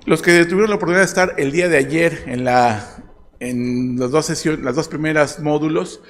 Los que tuvieron la oportunidad de estar el día de ayer en las dos sesiones, las dos primeras módulos,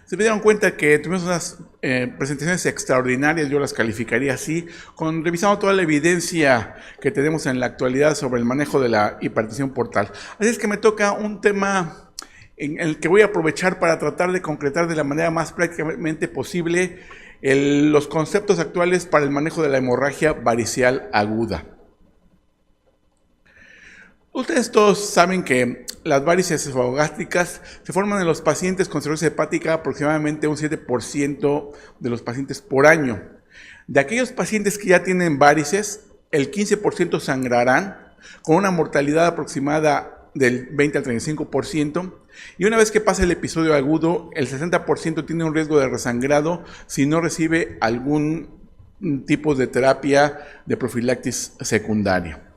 se dieron cuenta que tuvimos unas presentaciones extraordinarias, yo las calificaría así, revisando toda la evidencia que tenemos en la actualidad sobre el manejo de la hipertensión portal. Así es que me toca un tema en el que voy a aprovechar para tratar de concretar de la manera más prácticamente posible los conceptos actuales para el manejo de la hemorragia varicial aguda. Ustedes todos saben que las varices esofagogástricas se forman en los pacientes con cirrosis hepática aproximadamente un 7% de los pacientes por año. De aquellos pacientes que ya tienen varices, el 15% sangrarán con una mortalidad aproximada del 20 al 35%, y una vez que pasa el episodio agudo, el 60% tiene un riesgo de resangrado si no recibe algún tipo de terapia de profilaxis secundaria.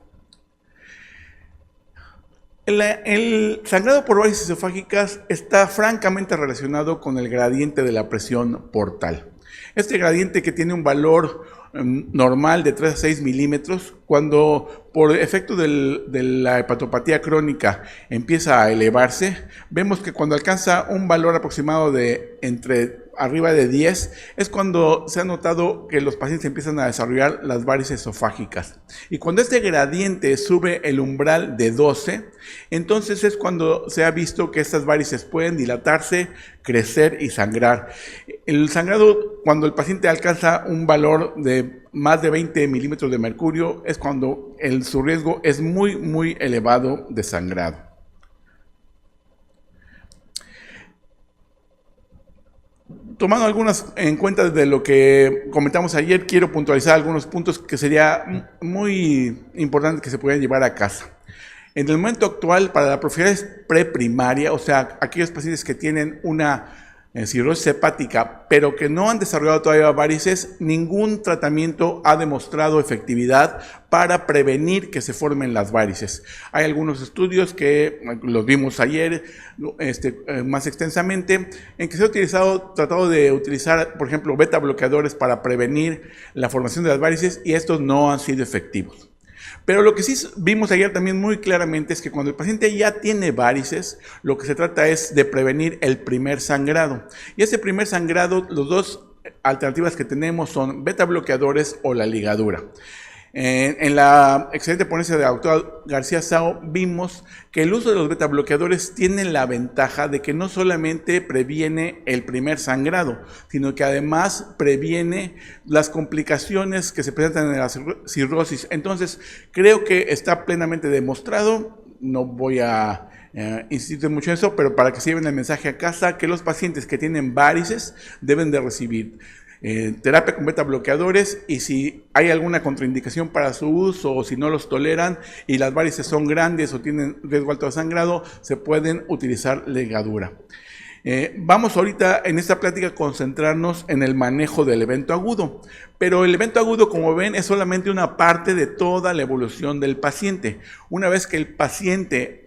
El sangrado por varices esofágicas está francamente relacionado con el gradiente de la presión portal. Este gradiente, que tiene un valor normal de 3 a 6 milímetros, cuando por efecto de la hepatopatía crónica empieza a elevarse, vemos que cuando alcanza un valor aproximado de entre arriba de 10, es cuando se ha notado que los pacientes empiezan a desarrollar las varices esofágicas. Y cuando este gradiente sube el umbral de 12, entonces es cuando se ha visto que estas varices pueden dilatarse, crecer y sangrar. El sangrado, cuando el paciente alcanza un valor de más de 20 milímetros de mercurio, es cuando su riesgo es muy elevado de sangrado. Tomando algunas en cuenta de lo que comentamos ayer, quiero puntualizar algunos puntos que sería muy importante que se pudieran llevar a casa. En el momento actual, para la profilaxis preprimaria, o sea, aquellos pacientes que tienen una cirrosis hepática, pero que no han desarrollado todavía varices, ningún tratamiento ha demostrado efectividad para prevenir que se formen las varices. Hay algunos estudios que los vimos ayer más extensamente, en que se ha tratado de utilizar, por ejemplo, beta bloqueadores para prevenir la formación de las varices, y estos no han sido efectivos. Pero lo que sí vimos ayer también muy claramente es que cuando el paciente ya tiene varices, lo que se trata es de prevenir el primer sangrado. Y ese primer sangrado, las dos alternativas que tenemos son beta bloqueadores o la ligadura. En la excelente ponencia de la doctora García Sao vimos que el uso de los beta bloqueadores tiene la ventaja de que no solamente previene el primer sangrado, sino que además previene las complicaciones que se presentan en la cirrosis. Entonces, creo que está plenamente demostrado, no voy a insistir mucho en eso, pero para que se lleven el mensaje a casa, que los pacientes que tienen varices deben de recibir terapia con beta bloqueadores, y si hay alguna contraindicación para su uso o si no los toleran y las varices son grandes o tienen riesgo alto de sangrado, se pueden utilizar ligadura. Vamos ahorita en esta plática a concentrarnos en el manejo del evento agudo, pero el evento agudo, como ven, es solamente una parte de toda la evolución del paciente. Una vez que el paciente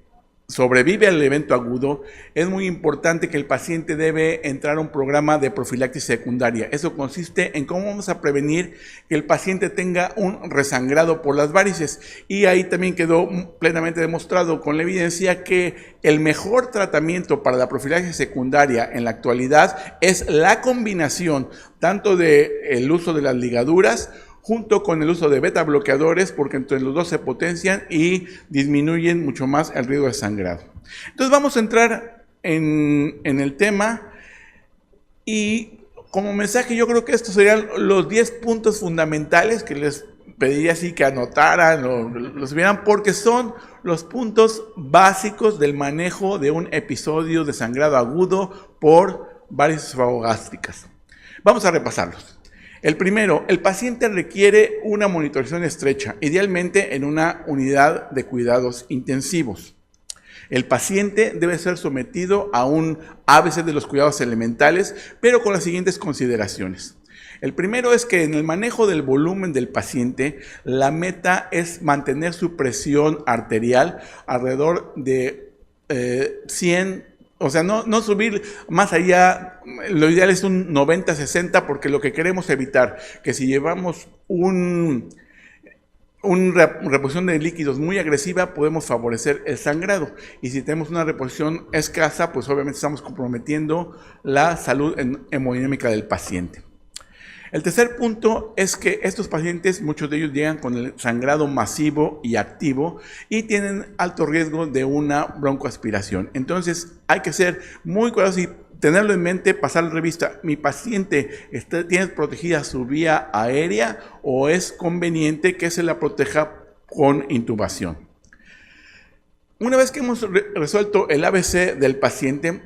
sobrevive al evento agudo, es muy importante que el paciente debe entrar a un programa de profilaxis secundaria. Eso consiste en cómo vamos a prevenir que el paciente tenga un resangrado por las varices. Y ahí también quedó plenamente demostrado con la evidencia que el mejor tratamiento para la profilaxis secundaria en la actualidad es la combinación tanto del uso de las ligaduras junto con el uso de beta bloqueadores, porque entre los dos se potencian y disminuyen mucho más el riesgo de sangrado. Entonces vamos a entrar en el tema, y como mensaje yo creo que estos serían los 10 puntos fundamentales que les pediría así que anotaran o los vieran, porque son los puntos básicos del manejo de un episodio de sangrado agudo por varices esofagogástricas. Vamos a repasarlos. El primero, el paciente requiere una monitorización estrecha, idealmente en una unidad de cuidados intensivos. El paciente debe ser sometido a un ABC de los cuidados elementales, pero con las siguientes consideraciones. El primero es que en el manejo del volumen del paciente, la meta es mantener su presión arterial alrededor de 100. O sea, no subir más allá. Lo ideal es un 90-60, porque lo que queremos evitar que si llevamos un una reposición de líquidos muy agresiva, podemos favorecer el sangrado. Y si tenemos una reposición escasa, pues obviamente estamos comprometiendo la salud hemodinámica del paciente. El tercer punto es que estos pacientes, muchos de ellos llegan con el sangrado masivo y activo y tienen alto riesgo de una broncoaspiración. Entonces hay que ser muy cuidadosos y tenerlo en mente, pasar la revista. ¿Mi paciente tiene protegida su vía aérea o es conveniente que se la proteja con intubación? Una vez que hemos resuelto el ABC del paciente,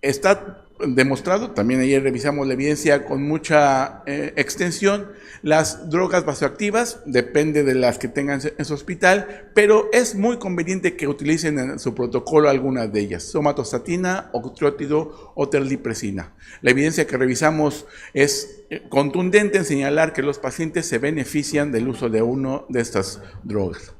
está demostrado, también ayer revisamos la evidencia con mucha extensión, las drogas vasoactivas, depende de las que tengan en su hospital, pero es muy conveniente que utilicen en su protocolo algunas de ellas, somatostatina, octreótido o terlipresina. La evidencia que revisamos es contundente en señalar que los pacientes se benefician del uso de una de estas drogas.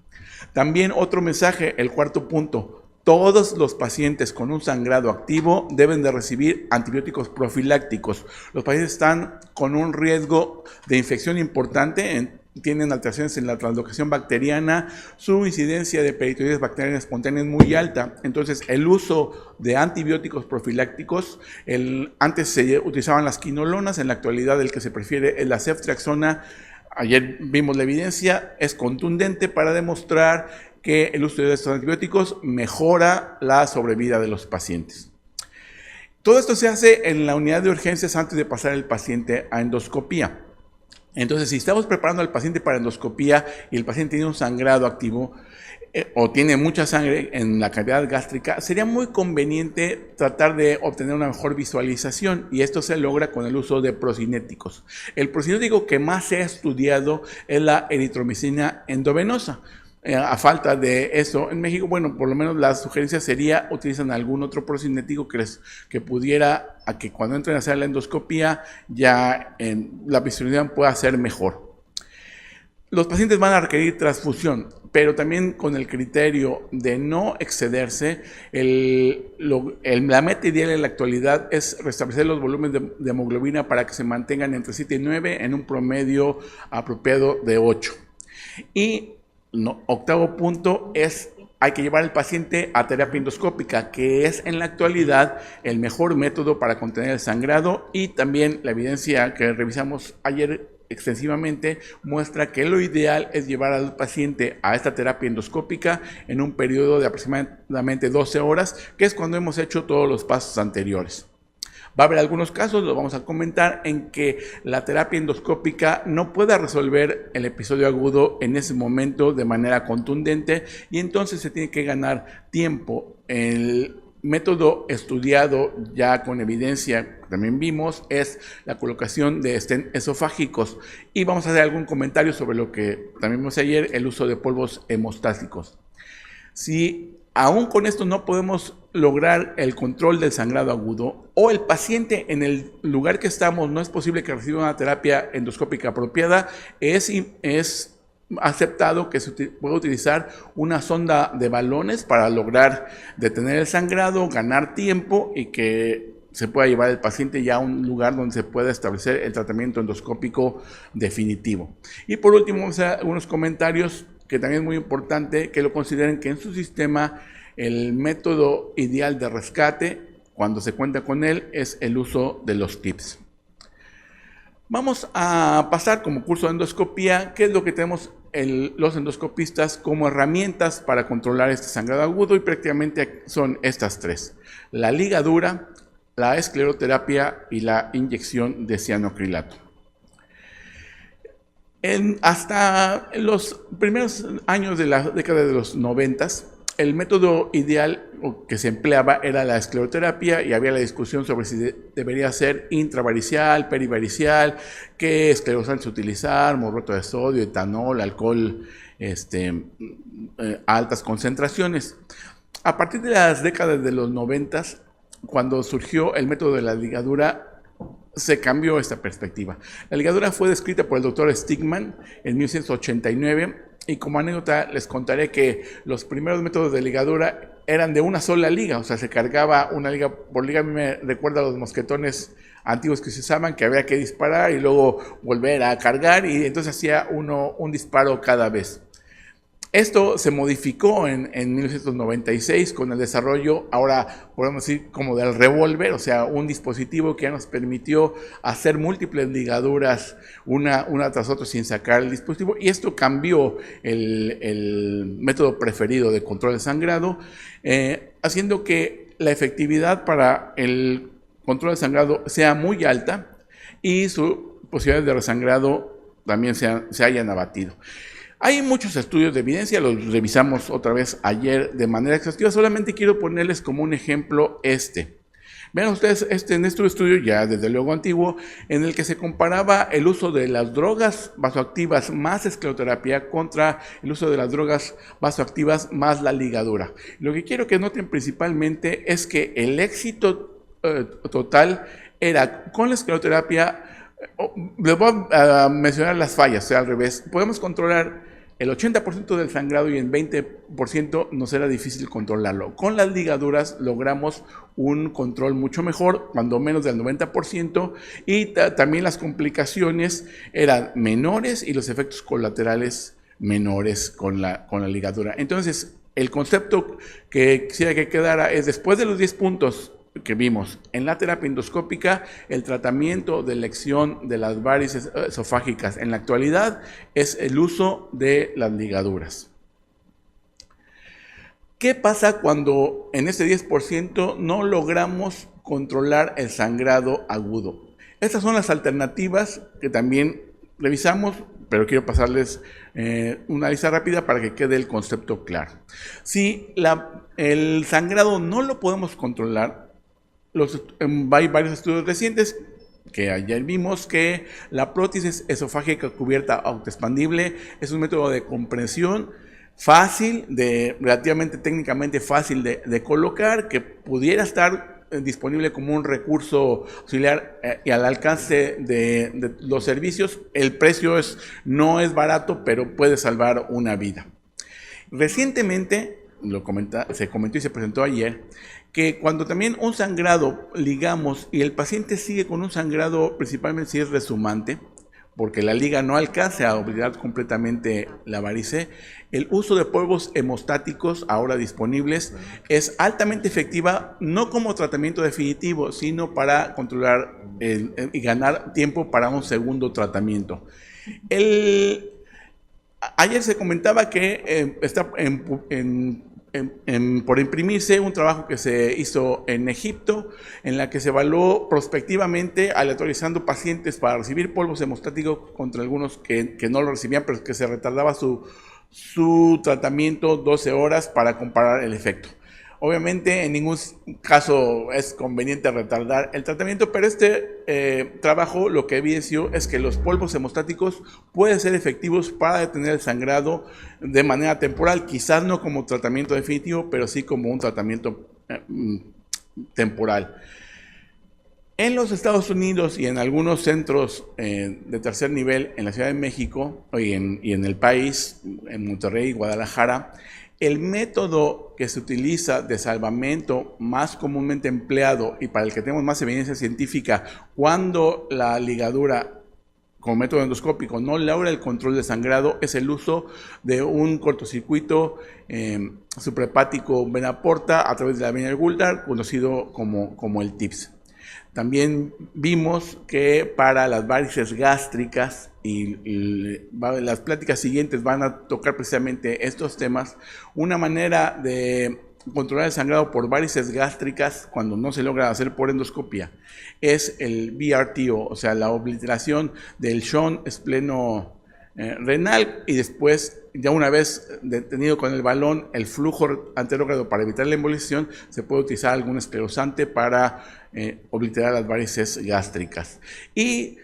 También otro mensaje, el cuarto punto: todos los pacientes con un sangrado activo deben de recibir antibióticos profilácticos. Los pacientes están con un riesgo de infección importante, tienen alteraciones en la translocación bacteriana, su incidencia de peritonitis bacteriana espontánea es muy alta. Entonces, el uso de antibióticos profilácticos, antes se utilizaban las quinolonas, en la actualidad el que se prefiere es la ceftriaxona. Ayer vimos la evidencia, es contundente para demostrar que el uso de estos antibióticos mejora la sobrevida de los pacientes. Todo esto se hace en la unidad de urgencias antes de pasar el paciente a endoscopía. Entonces, si estamos preparando al paciente para endoscopía y el paciente tiene un sangrado activo o tiene mucha sangre en la cavidad gástrica, sería muy conveniente tratar de obtener una mejor visualización, y esto se logra con el uso de procinéticos. El procinético que más se ha estudiado es la eritromicina endovenosa. A falta de eso en México, bueno, por lo menos la sugerencia sería utilizan algún otro procinético que pudiera, a que cuando entren a hacer la endoscopía ya la visualización pueda ser mejor. Los pacientes van a requerir transfusión, pero también con el criterio de no excederse. La meta ideal en la actualidad es restablecer los volúmenes de hemoglobina para que se mantengan entre 7 y 9 en un promedio apropiado de 8. Y octavo punto es: hay que llevar al paciente a terapia endoscópica, que es en la actualidad el mejor método para contener el sangrado, y también la evidencia que revisamos ayer extensivamente muestra que lo ideal es llevar al paciente a esta terapia endoscópica en un periodo de aproximadamente 12 horas, que es cuando hemos hecho todos los pasos anteriores. Va a haber algunos casos, los vamos a comentar, en que la terapia endoscópica no pueda resolver el episodio agudo en ese momento de manera contundente, y entonces se tiene que ganar tiempo. El método estudiado ya con evidencia, que también vimos, es la colocación de stents esofágicos, y vamos a hacer algún comentario sobre lo que también vimos ayer, el uso de polvos hemostásicos. Si aún con esto no podemos lograr el control del sangrado agudo, o el paciente en el lugar que estamos no es posible que reciba una terapia endoscópica apropiada, es aceptado que se pueda utilizar una sonda de balones para lograr detener el sangrado, ganar tiempo y que se pueda llevar el paciente ya a un lugar donde se pueda establecer el tratamiento endoscópico definitivo. Y por último, vamos a hacer algunos comentarios que también es muy importante que lo consideren, que en su sistema el método ideal de rescate, cuando se cuenta con él, es el uso de los TIPS. Vamos a pasar como curso de endoscopía, qué es lo que tenemos los endoscopistas como herramientas para controlar este sangrado agudo, y prácticamente son estas tres: la ligadura, la escleroterapia y la inyección de cianoacrilato. Hasta los primeros años de la década de los 90, el método ideal que se empleaba era la escleroterapia, y había la discusión sobre si debería ser intravaricial, perivaricial, qué esclerosantes utilizar, morroto de sodio, etanol, alcohol a altas concentraciones. A partir de las décadas de los 90, cuando surgió el método de la ligadura, se cambió esta perspectiva. La ligadura fue descrita por el doctor Stigman en 1989, y como anécdota les contaré que los primeros métodos de ligadura eran de una sola liga, o sea, se cargaba una liga por liga. A mí me recuerda a los mosquetones antiguos que se usaban, que había que disparar y luego volver a cargar, y entonces hacía un disparo cada vez. Esto se modificó en 1996 con el desarrollo, ahora podemos decir, como del revólver, o sea, un dispositivo que nos permitió hacer múltiples ligaduras una tras otra sin sacar el dispositivo, y esto cambió el método preferido de control de sangrado, haciendo que la efectividad para el control de sangrado sea muy alta y sus posibilidades de resangrado también se hayan abatido. Hay muchos estudios de evidencia, los revisamos otra vez ayer de manera exhaustiva, solamente quiero ponerles como un ejemplo este. Vean ustedes, en este estudio, ya desde luego antiguo, en el que se comparaba el uso de las drogas vasoactivas más escleroterapia contra el uso de las drogas vasoactivas más la ligadura. Lo que quiero que noten principalmente es que el éxito total era con la escleroterapia. Les voy a mencionar las fallas, o sea, al revés. Podemos controlar el 80% del sangrado y el 20% nos era difícil controlarlo. Con las ligaduras logramos un control mucho mejor, cuando menos del 90%, y también las complicaciones eran menores y los efectos colaterales menores con la ligadura. Entonces, el concepto que quisiera que quedara es, después de los 10 puntos que vimos en la terapia endoscópica, el tratamiento de elección de las varices esofágicas en la actualidad es el uso de las ligaduras. ¿Qué pasa cuando en ese 10% no logramos controlar el sangrado agudo? Estas son las alternativas que también revisamos, pero quiero pasarles una lista rápida para que quede el concepto claro. Si el sangrado no lo podemos controlar, hay varios estudios recientes que ayer vimos que la prótesis esofágica cubierta autoexpandible es un método de compresión fácil, relativamente técnicamente fácil de colocar, que pudiera estar disponible como un recurso auxiliar y al alcance de los servicios. El precio no es barato, pero puede salvar una vida. Recientemente, se comentó y se presentó ayer, que cuando también un sangrado ligamos y el paciente sigue con un sangrado, principalmente si es resumante, porque la liga no alcanza a obligar completamente la varice, el uso de polvos hemostáticos ahora disponibles es altamente efectiva, no como tratamiento definitivo, sino para controlar y ganar tiempo para un segundo tratamiento. Ayer se comentaba que está por imprimirse un trabajo que se hizo en Egipto, en la que se evaluó prospectivamente aleatorizando pacientes para recibir polvos hemostáticos contra algunos que no lo recibían, pero que se retardaba su tratamiento 12 horas para comparar el efecto. Obviamente en ningún caso es conveniente retardar el tratamiento, pero este trabajo lo que evidenció es que los polvos hemostáticos pueden ser efectivos para detener el sangrado de manera temporal, quizás no como tratamiento definitivo, pero sí como un tratamiento temporal. En los Estados Unidos y en algunos centros de tercer nivel en la Ciudad de México y en el país, en Monterrey y Guadalajara, el método que se utiliza de salvamento más comúnmente empleado y para el que tenemos más evidencia científica cuando la ligadura como método endoscópico no logra el control de sangrado es el uso de un cortocircuito suprahepático vena porta a través de la vena jugular, conocido como el TIPS. También vimos que para las varices gástricas, y las pláticas siguientes van a tocar precisamente estos temas, una manera de controlar el sangrado por varices gástricas cuando no se logra hacer por endoscopia es el BRTO, o sea, la obliteración del shunt espleno renal, y después, ya una vez detenido con el balón el flujo anterógrado para evitar la embolización, se puede utilizar algún esclerosante para obliterar las varices gástricas. Y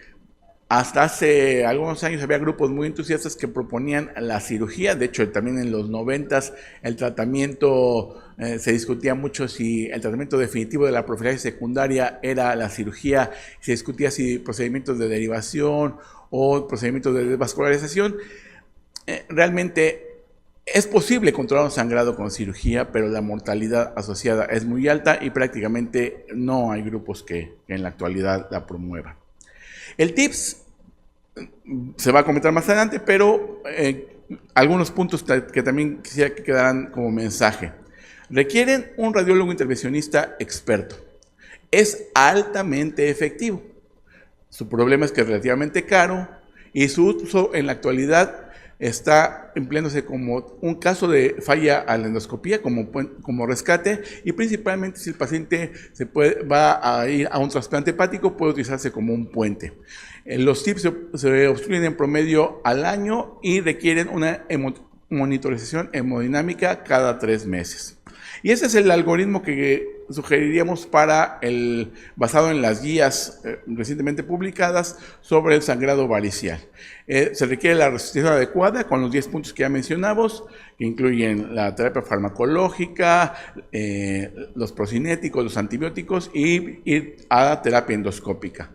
hasta hace algunos años había grupos muy entusiastas que proponían la cirugía. De hecho, también en los 90s el tratamiento, se discutía mucho si el tratamiento definitivo de la profilaxis secundaria era la cirugía, se discutía si procedimientos de derivación o procedimientos de desvascularización. Realmente es posible controlar un sangrado con cirugía, pero la mortalidad asociada es muy alta y prácticamente no hay grupos que en la actualidad la promuevan. El TIPS se va a comentar más adelante, pero algunos puntos que también quisiera que quedaran como mensaje. Requieren un radiólogo intervencionista experto. Es altamente efectivo. Su problema es que es relativamente caro y su uso en la actualidad está empleándose como un caso de falla a la endoscopía, como rescate, y principalmente si el paciente va a ir a un trasplante hepático, puede utilizarse como un puente. Los TIPS se obstruyen en promedio al año y requieren una monitorización hemodinámica cada 3 meses. Y ese es el algoritmo que sugeriríamos basado en las guías recientemente publicadas sobre el sangrado varicial. Se requiere la resistencia adecuada con los 10 puntos que ya mencionamos, que incluyen la terapia farmacológica, los procinéticos, los antibióticos y ir a terapia endoscópica.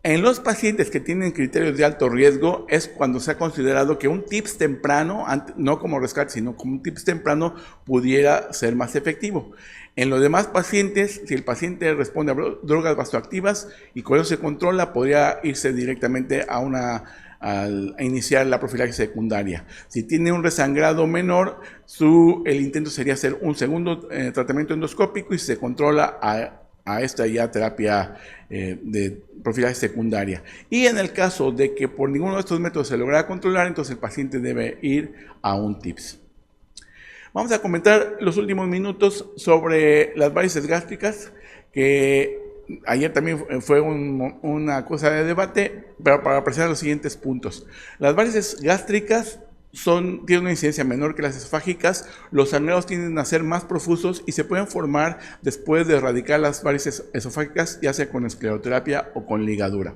En los pacientes que tienen criterios de alto riesgo es cuando se ha considerado que un TIPS temprano, no como rescate, sino como un TIPS temprano, pudiera ser más efectivo. En los demás pacientes, si el paciente responde a drogas vasoactivas y con eso se controla, podría irse directamente a iniciar la profilaxis secundaria. Si tiene un resangrado menor, el intento sería hacer un segundo tratamiento endoscópico y se controla a esta ya terapia de profilaxis secundaria. Y en el caso de que por ninguno de estos métodos se lograra controlar, entonces el paciente debe ir a un TIPS. Vamos a comentar los últimos minutos sobre las varices gástricas, que ayer también fue una cosa de debate, pero para presentar los siguientes puntos. Las varices gástricas tienen una incidencia menor que las esofágicas, los sangrados tienden a ser más profusos y se pueden formar después de erradicar las varices esofágicas, ya sea con escleroterapia o con ligadura.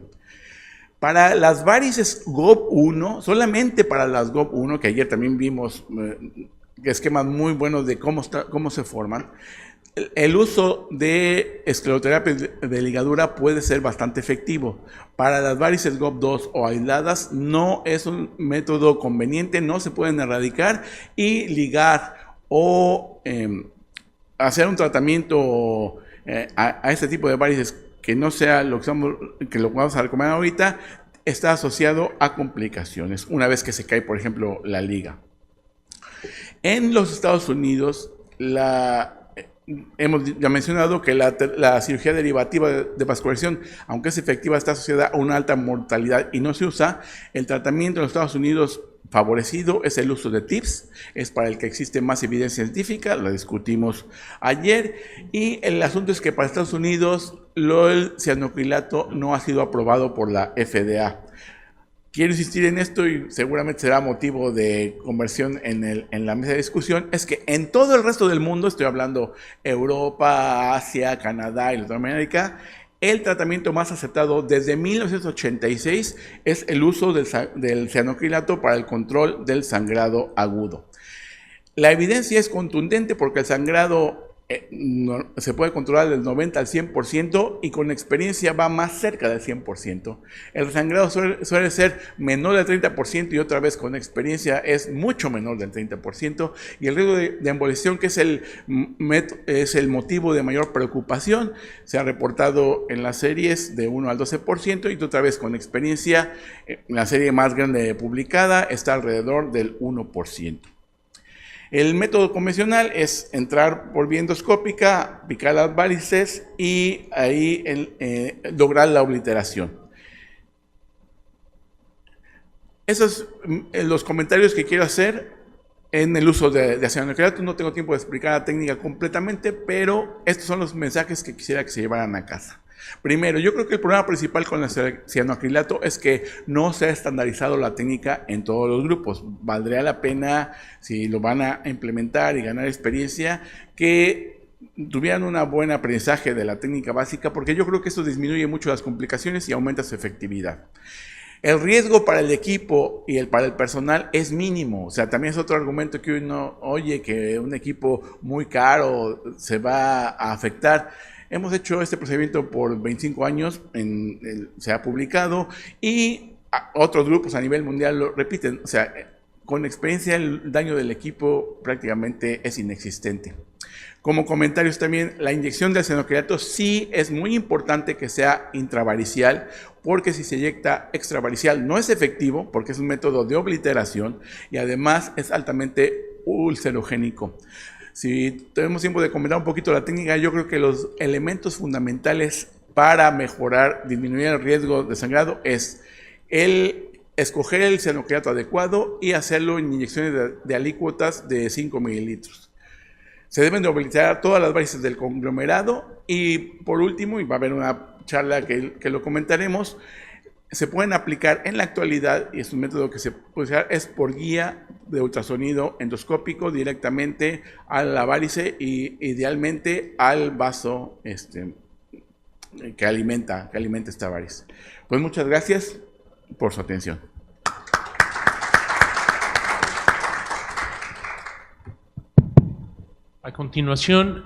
Para las varices GOP1, solamente para las GOP1, que ayer también vimos esquemas muy buenos de cómo se forman, el uso de escleroterapia de ligadura puede ser bastante efectivo. Para las varices GOP2 o aisladas no es un método conveniente, no se pueden erradicar, y ligar o hacer un tratamiento a este tipo de varices que no sea lo que vamos a recomendar ahorita, está asociado a complicaciones una vez que se cae, por ejemplo, la liga. En los Estados Unidos, hemos ya mencionado que la cirugía derivativa de vascularización, aunque es efectiva, está asociada a una alta mortalidad y no se usa. El tratamiento en los Estados Unidos favorecido es el uso de TIPS, es para el que existe más evidencia científica, lo discutimos ayer, y el asunto es que para Estados Unidos el cianocrilato no ha sido aprobado por la FDA. Quiero insistir en esto y seguramente será motivo de conversión en la mesa de discusión, es que en todo el resto del mundo, estoy hablando Europa, Asia, Canadá y Latinoamérica, el tratamiento más aceptado desde 1986 es el uso del cianocrilato para el control del sangrado agudo. La evidencia es contundente porque el sangrado se puede controlar del 90 al 100% y con experiencia va más cerca del 100%. El sangrado suele ser menor del 30% y otra vez con experiencia es mucho menor del 30%, y el riesgo de embolización, que es el motivo de mayor preocupación, se ha reportado en las series de 1 al 12% y otra vez con experiencia, la serie más grande publicada está alrededor del 1%. El método convencional es entrar por vía endoscópica, picar las varices y ahí lograr la obliteración. Esos son los comentarios que quiero hacer en el uso de cianocrilato. No tengo tiempo de explicar la técnica completamente, pero estos son los mensajes que quisiera que se llevaran a casa. Primero, yo creo que el problema principal con el cianocrilato es que no se ha estandarizado la técnica en todos los grupos. Valdría la pena, si lo van a implementar y ganar experiencia, que tuvieran un buen aprendizaje de la técnica básica, porque yo creo que eso disminuye mucho las complicaciones y aumenta su efectividad. El riesgo para el equipo y para el personal es mínimo. O sea, también es otro argumento que uno oye, que un equipo muy caro se va a afectar. Hemos hecho este procedimiento por 25 años, se ha publicado, y otros grupos a nivel mundial lo repiten. O sea, con experiencia el daño del equipo prácticamente es inexistente. Como comentarios también, la inyección del senoquinolato sí es muy importante que sea intravaricial, porque si se inyecta extravaricial no es efectivo, porque es un método de obliteración y además es altamente ulcerogénico. Si tenemos tiempo de comentar un poquito la técnica, yo creo que los elementos fundamentales para mejorar, disminuir el riesgo de sangrado es el escoger el senoquinolato adecuado y hacerlo en inyecciones de alícuotas de 5 mililitros. Se deben de obliterar todas las varices del conglomerado y por último, y va a haber una charla que lo comentaremos, se pueden aplicar en la actualidad, y es un método que se puede usar, es por guía de ultrasonido endoscópico directamente a la varice y idealmente al vaso que alimenta esta varice. Pues muchas gracias por su atención. A continuación,